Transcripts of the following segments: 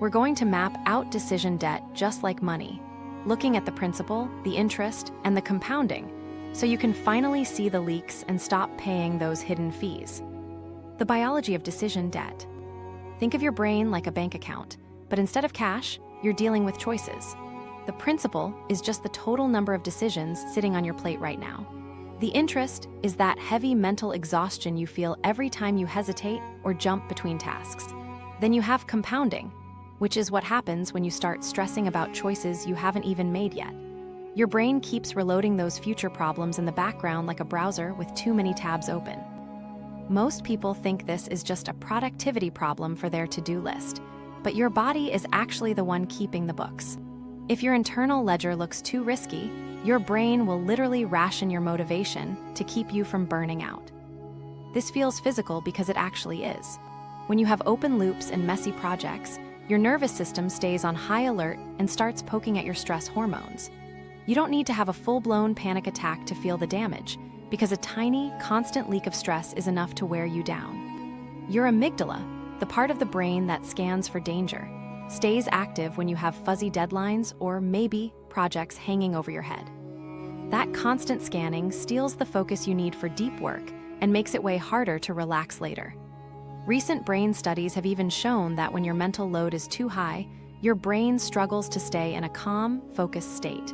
We're going to map out decision debt just like money, looking at the principal, the interest, and the compounding, so you can finally see the leaks and stop paying those hidden fees. The biology of decision debt. Think of your brain like a bank account, but instead of cash, you're dealing with choices. The principal is just the total number of decisions sitting on your plate right now. The interest is that heavy mental exhaustion you feel every time you hesitate or jump between tasks. Then you have compounding, which is what happens when you start stressing about choices you haven't even made yet. Your brain keeps reloading those future problems in the background like a browser with too many tabs open. Most people think this is just a productivity problem for their to-do list, but your body is actually the one keeping the books. If your internal ledger looks too risky, your brain will literally ration your motivation to keep you from burning out. This feels physical because it actually is. When you have open loops and messy projects, your nervous system stays on high alert and starts poking at your stress hormones. You don't need to have a full-blown panic attack to feel the damage, because a tiny, constant leak of stress is enough to wear you down. Your amygdala, the part of the brain that scans for danger, stays active when you have fuzzy deadlines or maybe projects hanging over your head. That constant scanning steals the focus you need for deep work and makes it way harder to relax later. Recent brain studies have even shown that when your mental load is too high, your brain struggles to stay in a calm, focused state.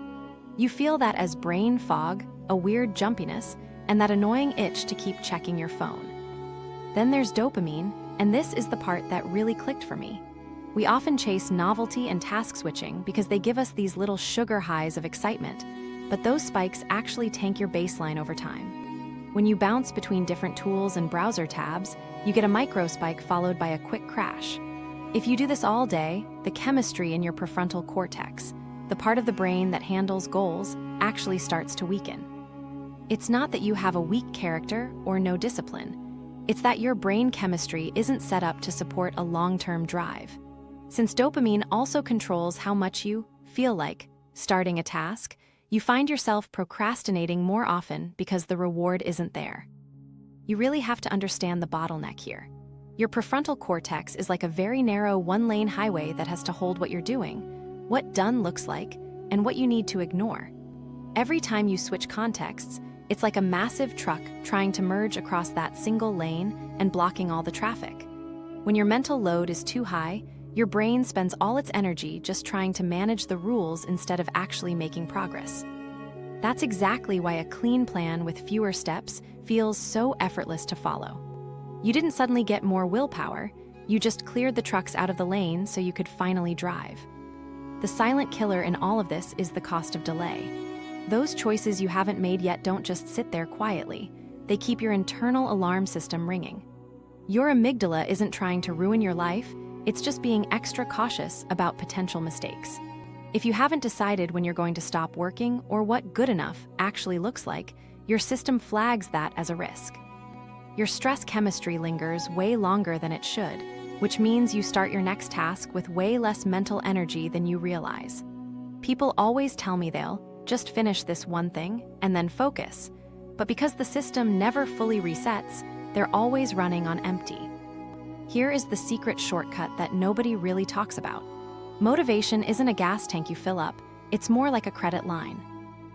You feel that as brain fog, a weird jumpiness, and that annoying itch to keep checking your phone. Then there's dopamine, and this is the part that really clicked for me. We often chase novelty and task switching because they give us these little sugar highs of excitement, but those spikes actually tank your baseline over time. When you bounce between different tools and browser tabs, you get a micro spike followed by a quick crash. If you do this all day, the chemistry in your prefrontal cortex, the part of the brain that handles goals, actually starts to weaken. It's not that you have a weak character or no discipline. It's that your brain chemistry isn't set up to support a long-term drive. Since dopamine also controls how much you feel like starting a task, you find yourself procrastinating more often because the reward isn't there. You really have to understand the bottleneck here. Your prefrontal cortex is like a very narrow one-lane highway that has to hold what you're doing, what done looks like, and what you need to ignore. Every time you switch contexts, it's like a massive truck trying to merge across that single lane and blocking all the traffic. When your mental load is too high, your brain spends all its energy just trying to manage the rules instead of actually making progress. That's exactly why a clean plan with fewer steps feels so effortless to follow. You didn't suddenly get more willpower, you just cleared the trucks out of the lane so you could finally drive. The silent killer in all of this is the cost of delay. Those choices you haven't made yet don't just sit there quietly. They keep your internal alarm system ringing. Your amygdala isn't trying to ruin your life, it's just being extra cautious about potential mistakes. If you haven't decided when you're going to stop working or what good enough actually looks like, your system flags that as a risk. Your stress chemistry lingers way longer than it should, which means you start your next task with way less mental energy than you realize. People always tell me they'll just finish this one thing and then focus, but because the system never fully resets, they're always running on empty. Here is the secret shortcut that nobody really talks about. Motivation isn't a gas tank you fill up, it's more like a credit line.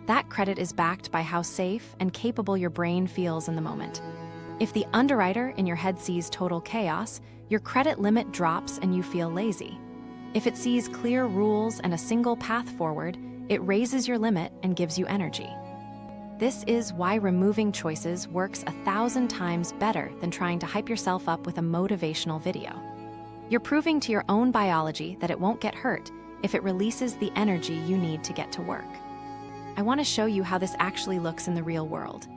That credit is backed by how safe and capable your brain feels in the moment. If the underwriter in your head sees total chaos, your credit limit drops and you feel lazy. If it sees clear rules and a single path forward, it raises your limit and gives you energy. This is why removing choices works 1,000 times better than trying to hype yourself up with a motivational video. You're proving to your own biology that it won't get hurt if it releases the energy you need to get to work. I want to show you how this actually looks in the real world.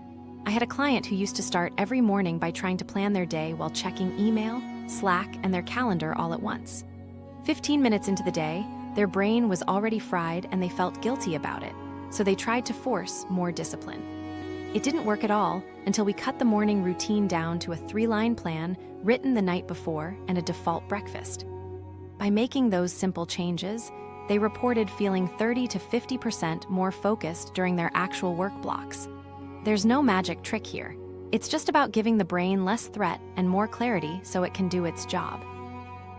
I had a client who used to start every morning by trying to plan their day while checking email, Slack, and their calendar all at once. 15 minutes into the day, their brain was already fried and they felt guilty about it, so they tried to force more discipline. It didn't work at all until we cut the morning routine down to a 3-line plan written the night before and a default breakfast. By making those simple changes, they reported feeling 30 to 50% more focused during their actual work blocks. There's no magic trick here. It's just about giving the brain less threat and more clarity so it can do its job.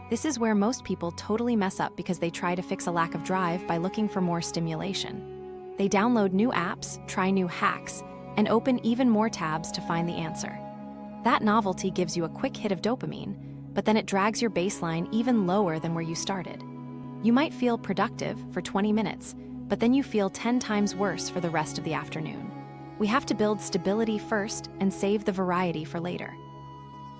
This is where most people totally mess up because they try to fix a lack of drive by looking for more stimulation. They download new apps, try new hacks, and open even more tabs to find the answer. That novelty gives you a quick hit of dopamine, but then it drags your baseline even lower than where you started. You might feel productive for 20 minutes, but then you feel 10 times worse for the rest of the afternoon. We have to build stability first and save the variety for later.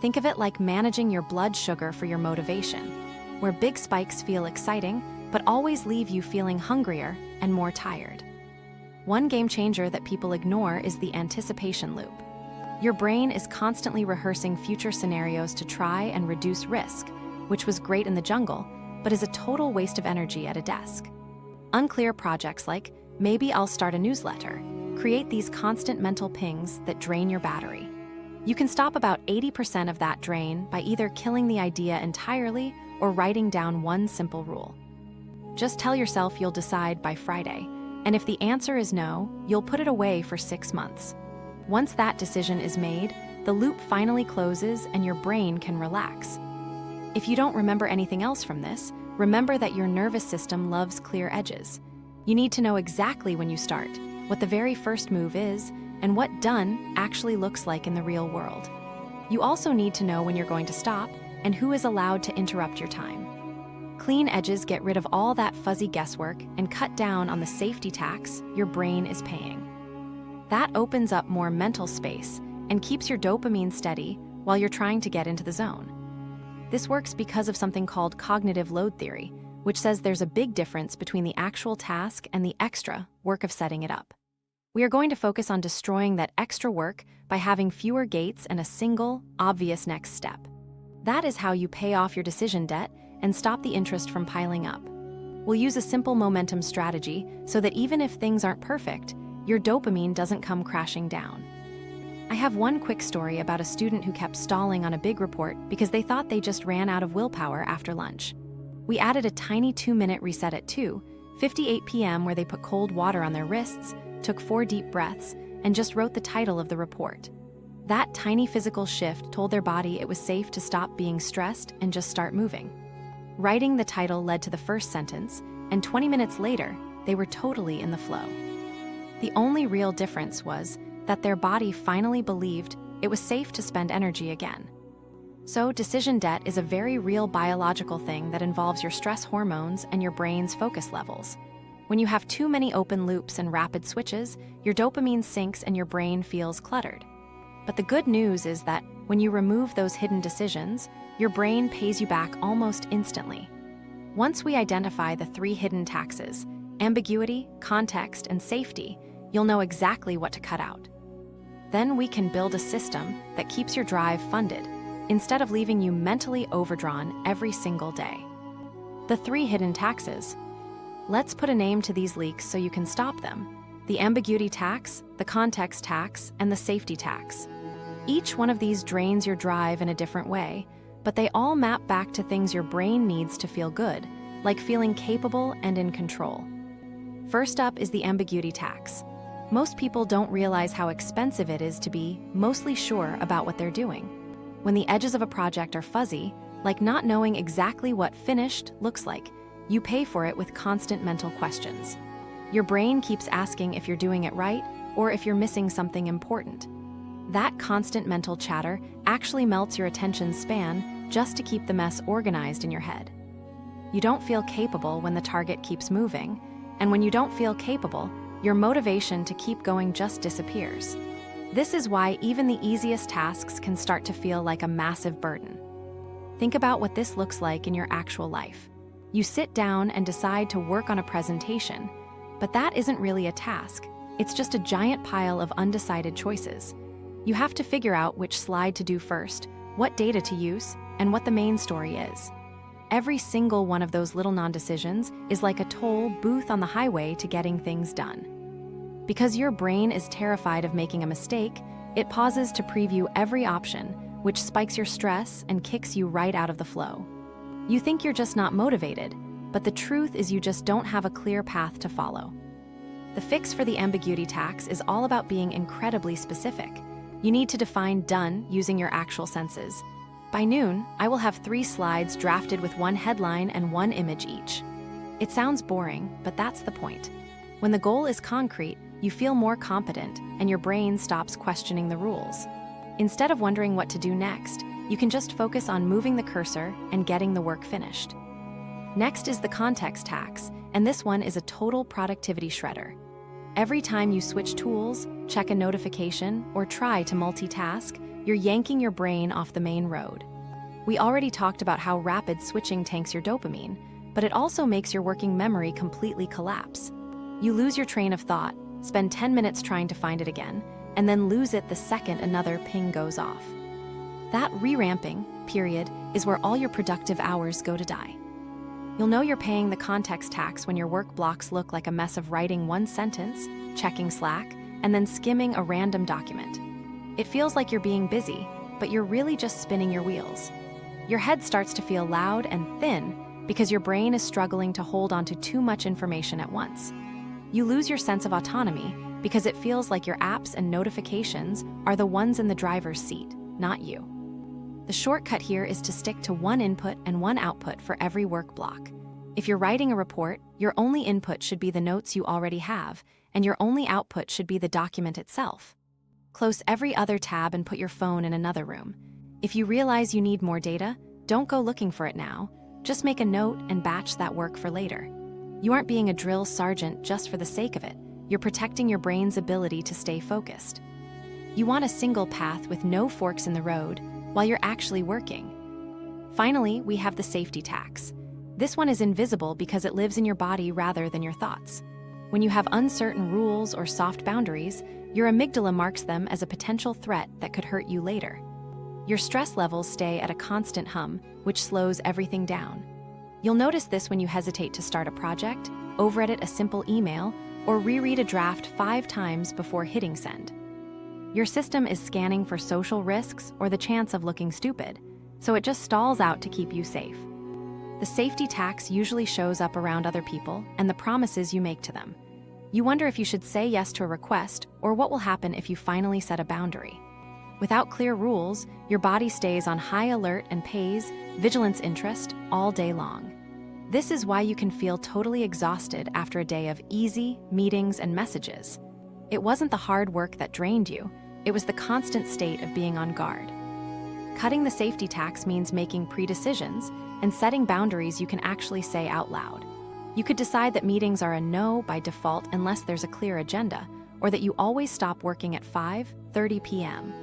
Think of it like managing your blood sugar for your motivation, where big spikes feel exciting, but always leave you feeling hungrier and more tired. One game changer that people ignore is the anticipation loop. Your brain is constantly rehearsing future scenarios to try and reduce risk, which was great in the jungle, but is a total waste of energy at a desk. Unclear projects like, maybe I'll start a newsletter, create these constant mental pings that drain your battery. You can stop about 80% of that drain by either killing the idea entirely or writing down one simple rule. Just tell yourself you'll decide by Friday, and if the answer is no, you'll put it away for 6 months. Once that decision is made, the loop finally closes and your brain can relax. If you don't remember anything else from this, remember that your nervous system loves clear edges. You need to know exactly when you start, what the very first move is, and what done actually looks like in the real world. You also need to know when you're going to stop and who is allowed to interrupt your time. Clean edges get rid of all that fuzzy guesswork and cut down on the safety tax your brain is paying. That opens up more mental space and keeps your dopamine steady while you're trying to get into the zone. This works because of something called cognitive load theory, which says there's a big difference between the actual task and the extra work of setting it up. We are going to focus on destroying that extra work by having fewer gates and a single, obvious next step. That is how you pay off your decision debt and stop the interest from piling up. We'll use a simple momentum strategy so that even if things aren't perfect, your dopamine doesn't come crashing down. I have one quick story about a student who kept stalling on a big report because they thought they just ran out of willpower after lunch. We added a tiny 2-minute reset at 2:58 p.m. where they put cold water on their wrists, took 4 deep breaths, and just wrote the title of the report. That tiny physical shift told their body it was safe to stop being stressed and just start moving. Writing the title led to the first sentence, and 20 minutes later, they were totally in the flow. The only real difference was that their body finally believed it was safe to spend energy again. So, decision debt is a very real biological thing that involves your stress hormones and your brain's focus levels. When you have too many open loops and rapid switches, your dopamine sinks and your brain feels cluttered. But the good news is that when you remove those hidden decisions, your brain pays you back almost instantly. Once we identify the 3 hidden taxes, ambiguity, context, and safety, you'll know exactly what to cut out. Then we can build a system that keeps your drive funded, instead of leaving you mentally overdrawn every single day. The 3 hidden taxes. Let's put a name to these leaks so you can stop them. The ambiguity tax, the context tax, and the safety tax. Each one of these drains your drive in a different way, but they all map back to things your brain needs to feel good, like feeling capable and in control. First up is the ambiguity tax. Most people don't realize how expensive it is to be mostly sure about what they're doing. When the edges of a project are fuzzy, like not knowing exactly what finished looks like, you pay for it with constant mental questions. Your brain keeps asking if you're doing it right or if you're missing something important. That constant mental chatter actually melts your attention span just to keep the mess organized in your head. You don't feel capable when the target keeps moving, and when you don't feel capable, your motivation to keep going just disappears. This is why even the easiest tasks can start to feel like a massive burden. Think about what this looks like in your actual life. You sit down and decide to work on a presentation, but that isn't really a task. It's just a giant pile of undecided choices. You have to figure out which slide to do first, what data to use, and what the main story is. Every single one of those little non-decisions is like a toll booth on the highway to getting things done. Because your brain is terrified of making a mistake, it pauses to preview every option, which spikes your stress and kicks you right out of the flow. You think you're just not motivated, but the truth is you just don't have a clear path to follow. The fix for the ambiguity tax is all about being incredibly specific. You need to define done using your actual senses. By noon, I will have 3 slides drafted with 1 headline and 1 image each. It sounds boring, but that's the point. When the goal is concrete, you feel more competent and your brain stops questioning the rules. Instead of wondering what to do next, you can just focus on moving the cursor and getting the work finished. Next is the context tax, and this one is a total productivity shredder. Every time you switch tools, check a notification, or try to multitask, you're yanking your brain off the main road. We already talked about how rapid switching tanks your dopamine, but it also makes your working memory completely collapse. You lose your train of thought, spend 10 minutes trying to find it again, and then lose it the second another ping goes off. That re-ramping period is where all your productive hours go to die. You'll know you're paying the context tax when your work blocks look like a mess of writing 1 sentence, checking Slack, and then skimming a random document. It feels like you're being busy, but you're really just spinning your wheels. Your head starts to feel loud and thin because your brain is struggling to hold onto too much information at once. You lose your sense of autonomy because it feels like your apps and notifications are the ones in the driver's seat, not you. The shortcut here is to stick to 1 input and 1 output for every work block. If you're writing a report, your only input should be the notes you already have, and your only output should be the document itself. Close every other tab and put your phone in another room. If you realize you need more data, don't go looking for it now. Just make a note and batch that work for later. You aren't being a drill sergeant just for the sake of it. You're protecting your brain's ability to stay focused. You want a single path with no forks in the road while you're actually working. Finally, we have the safety tax. This one is invisible because it lives in your body rather than your thoughts. When you have uncertain rules or soft boundaries, your amygdala marks them as a potential threat that could hurt you later. Your stress levels stay at a constant hum, which slows everything down. You'll notice this when you hesitate to start a project, overedit a simple email, or reread a draft 5 times before hitting send. Your system is scanning for social risks or the chance of looking stupid, so it just stalls out to keep you safe. The safety tax usually shows up around other people and the promises you make to them. You wonder if you should say yes to a request or what will happen if you finally set a boundary. Without clear rules, your body stays on high alert and pays vigilance interest all day long. This is why you can feel totally exhausted after a day of easy meetings and messages. It wasn't the hard work that drained you. It was the constant state of being on guard. Cutting the safety tax means making pre-decisions and setting boundaries you can actually say out loud. You could decide that meetings are a no by default unless there's a clear agenda, or that you always stop working at 5:30 p.m.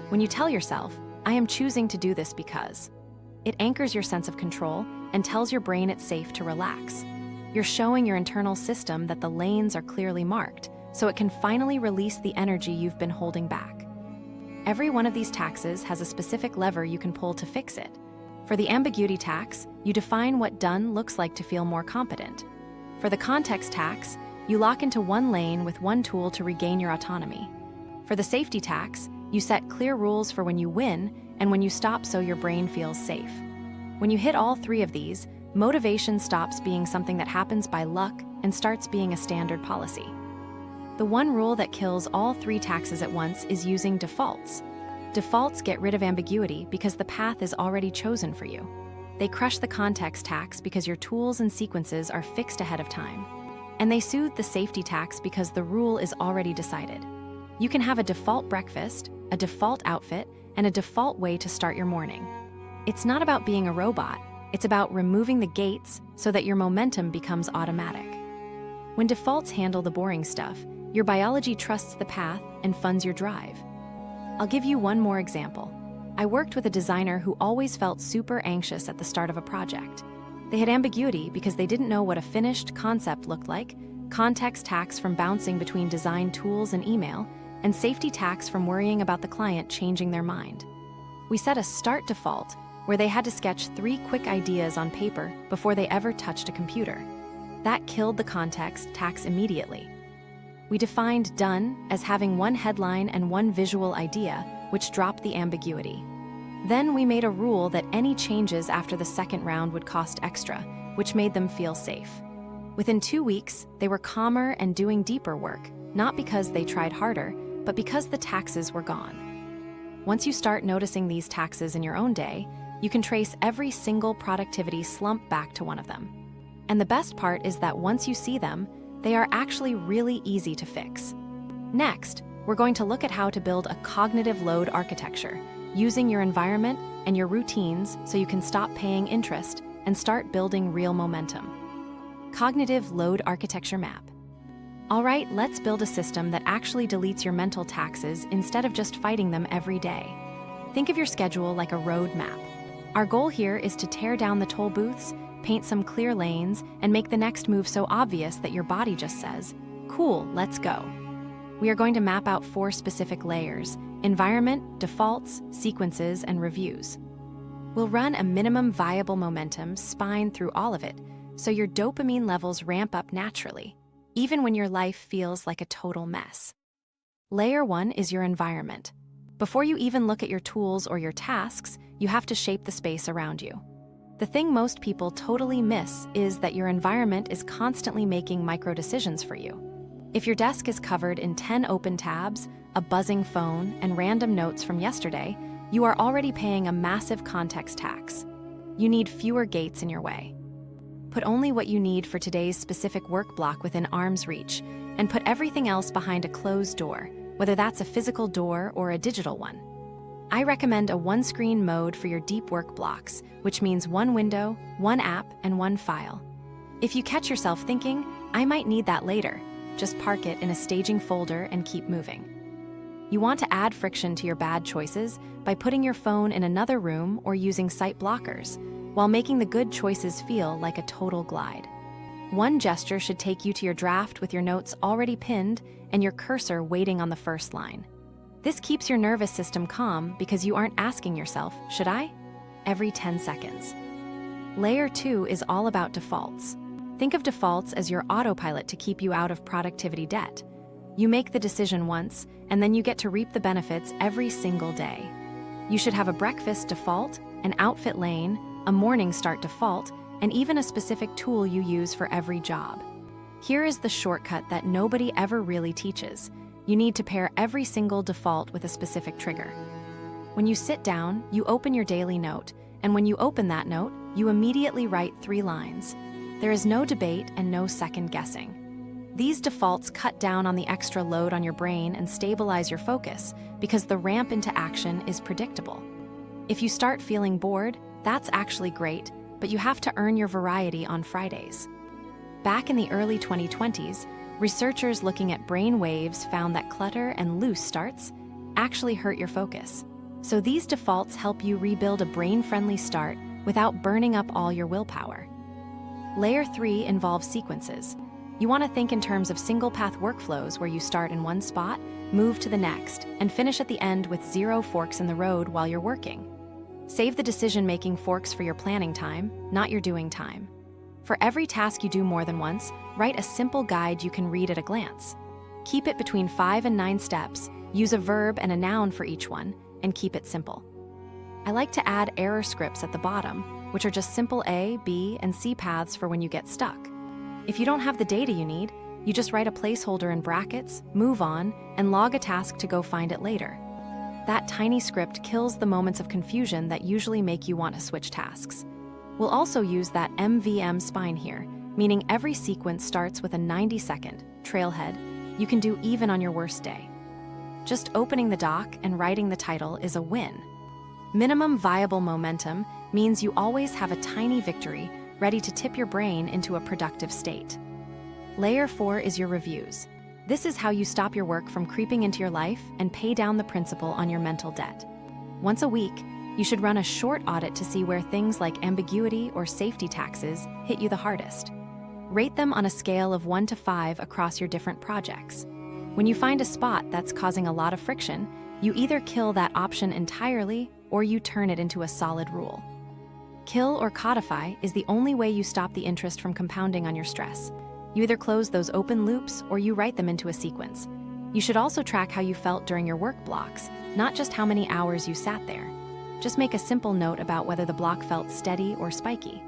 When you tell yourself, I am choosing to do this because, it anchors your sense of control and tells your brain it's safe to relax. You're showing your internal system that the lanes are clearly marked, so it can finally release the energy you've been holding back. Every one of these taxes has a specific lever you can pull to fix it. For the ambiguity tax, you define what done looks like to feel more competent. For the context tax, you lock into 1 lane with 1 tool to regain your autonomy. For the safety tax, you set clear rules for when you win and when you stop so your brain feels safe. When you hit all 3 of these, motivation stops being something that happens by luck and starts being a standard policy. The one rule that kills all 3 taxes at once is using defaults. Defaults get rid of ambiguity because the path is already chosen for you. They crush the context tax because your tools and sequences are fixed ahead of time. And they soothe the safety tax because the rule is already decided. You can have a default breakfast, a default outfit, and a default way to start your morning. It's not about being a robot, it's about removing the gates so that your momentum becomes automatic. When defaults handle the boring stuff, your biology trusts the path and funds your drive. I'll give you one more example. I worked with a designer who always felt super anxious at the start of a project. They had ambiguity because they didn't know what a finished concept looked like, context tax from bouncing between design tools and email, and safety tax from worrying about the client changing their mind. We set a start default where they had to sketch 3 quick ideas on paper before they ever touched a computer. That killed the context tax immediately. We defined done as having 1 headline and 1 visual idea, which dropped the ambiguity. Then we made a rule that any changes after the second round would cost extra, which made them feel safe. Within 2 weeks, they were calmer and doing deeper work, not because they tried harder, but because the taxes were gone. Once you start noticing these taxes in your own day, you can trace every single productivity slump back to one of them. And the best part is that once you see them, they are actually really easy to fix. Next, we're going to look at how to build a cognitive load architecture, using your environment and your routines so you can stop paying interest and start building real momentum. Cognitive load architecture map. All right, let's build a system that actually deletes your mental taxes instead of just fighting them every day. Think of your schedule like a road map. Our goal here is to tear down the toll booths, paint some clear lanes, and make the next move so obvious that your body just says, "Cool, let's go." We are going to map out 4 specific layers: environment, defaults, sequences, and reviews. We'll run a minimum viable momentum spine through all of it, so your dopamine levels ramp up naturally, even when your life feels like a total mess. Layer 1 is your environment. Before you even look at your tools or your tasks, you have to shape the space around you. The thing most people totally miss is that your environment is constantly making micro decisions for you. If your desk is covered in 10 open tabs, a buzzing phone, and random notes from yesterday, you are already paying a massive context tax. You need fewer gates in your way. Put only what you need for today's specific work block within arm's reach, and put everything else behind a closed door, whether that's a physical door or a digital one. I recommend a one-screen mode for your deep work blocks, which means one window, one app, and one file. If you catch yourself thinking, "I might need that later," just park it in a staging folder and keep moving. You want to add friction to your bad choices by putting your phone in another room or using site blockers, while making the good choices feel like a total glide. One gesture should take you to your draft with your notes already pinned and your cursor waiting on the first line. This keeps your nervous system calm because you aren't asking yourself, "Should I?" every 10 seconds. Layer 2 is all about defaults. Think of defaults as your autopilot to keep you out of productivity debt. You make the decision once, and then you get to reap the benefits every single day. You should have a breakfast default, an outfit lane, a morning start default, and even a specific tool you use for every job. Here is the shortcut that nobody ever really teaches. You need to pair every single default with a specific trigger. When you sit down, you open your daily note, and when you open that note, you immediately write 3 lines. There is no debate and no second guessing. These defaults cut down on the extra load on your brain and stabilize your focus because the ramp into action is predictable. If you start feeling bored, that's actually great, but you have to earn your variety on Fridays. Back in the early 2020s, researchers looking at brain waves found that clutter and loose starts actually hurt your focus. So these defaults help you rebuild a brain-friendly start without burning up all your willpower. Layer 3 involves sequences. You want to think in terms of single-path workflows where you start in one spot, move to the next, and finish at the end with 0 forks in the road while you're working. Save the decision-making forks for your planning time, not your doing time. For every task you do more than once, write a simple guide you can read at a glance. Keep it between 5 and 9 steps, use a verb and a noun for each one, and keep it simple. I like to add error scripts at the bottom, which are just simple A, B, and C paths for when you get stuck. If you don't have the data you need, you just write a placeholder in brackets, move on, and log a task to go find it later. That tiny script kills the moments of confusion that usually make you want to switch tasks. We'll also use that MVM spine here, meaning every sequence starts with a 90-second trailhead you can do even on your worst day. Just opening the doc and writing the title is a win. Minimum viable momentum means you always have a tiny victory ready to tip your brain into a productive state. Layer 4 is your reviews. This is how you stop your work from creeping into your life and pay down the principal on your mental debt. Once a week, you should run a short audit to see where things like ambiguity or safety taxes hit you the hardest. Rate them on a scale of 1 to 5 across your different projects. When you find a spot that's causing a lot of friction, you either kill that option entirely or you turn it into a solid rule. Kill or codify is the only way you stop the interest from compounding on your stress. You either close those open loops or you write them into a sequence. You should also track how you felt during your work blocks, not just how many hours you sat there. Just make a simple note about whether the block felt steady or spiky.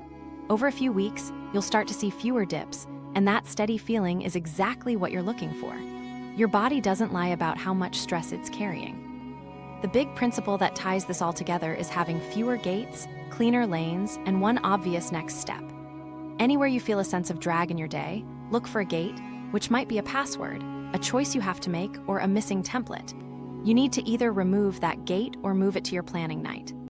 Over a few weeks, you'll start to see fewer dips, and that steady feeling is exactly what you're looking for. Your body doesn't lie about how much stress it's carrying. The big principle that ties this all together is having fewer gates, cleaner lanes, and one obvious next step. Anywhere you feel a sense of drag in your day, look for a gate, which might be a password, a choice you have to make, or a missing template. You need to either remove that gate or move it to your planning night.